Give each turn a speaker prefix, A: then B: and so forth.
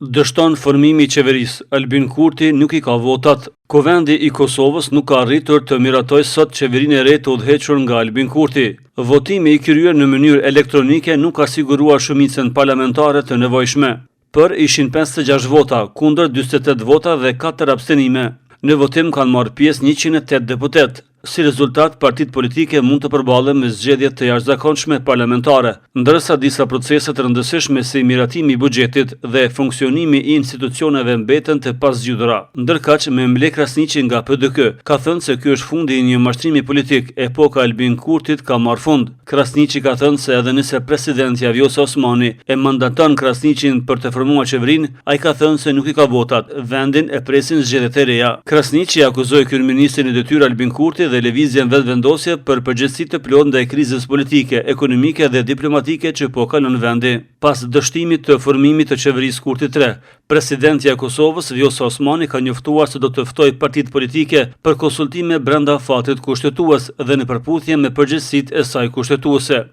A: Dështon formimi i qeverisë. Albin Kurti nuk i ka votat. Kuvendi i Kosovës nuk ka arritur të miratojë sot qeverinë e re të udhëhequr nga Albin Kurti. Votimi i kryer në mënyrë elektronike nuk ka siguruar shumicën parlamentare të nevojshme. Për ishin 56 vota, kundër 48 vota dhe 4 abstenime. Në votim kanë marrë pjesë 108 deputet. Si rezultat, partitë politike mund të përballen me zgjedhje të jashtëzakonshme parlamentare, ndërsa disa procese të rëndësishme si miratimi i buxhetit dhe funksionimi i institucioneve mbeten të pazgjidhura. Ndërkaq, Memle Krasniqi nga PDK ka thënë se ky është fundi i një mashtrimi politik, epoka Albin Kurtit ka marrë fund. Krasniqi ka thënë se edhe nëse presidentja Vjosa Osmani e mandaton Krasniqin për të formuar qeverinë, ai ka thënë se nuk i ka votat, vendin e presin zgjedhjet e reja. Krasniqi akuzoi kryeministrin e detyrë Albin Kurti dhe lëvizjen vetëvendosje për përgjegjësi të plotë ndaj krizës politike, ekonomike dhe diplomatike që po kalon vendi. Pas dështimit të formimit të qeverisë Kurti 3, presidentja e Kosovës Vjosa Osmani ka njoftuar se do të ftojë partitë politike për konsultime brenda fatit kushtetues dhe në përputhje me përgjegjësitë e saj kushtetuese.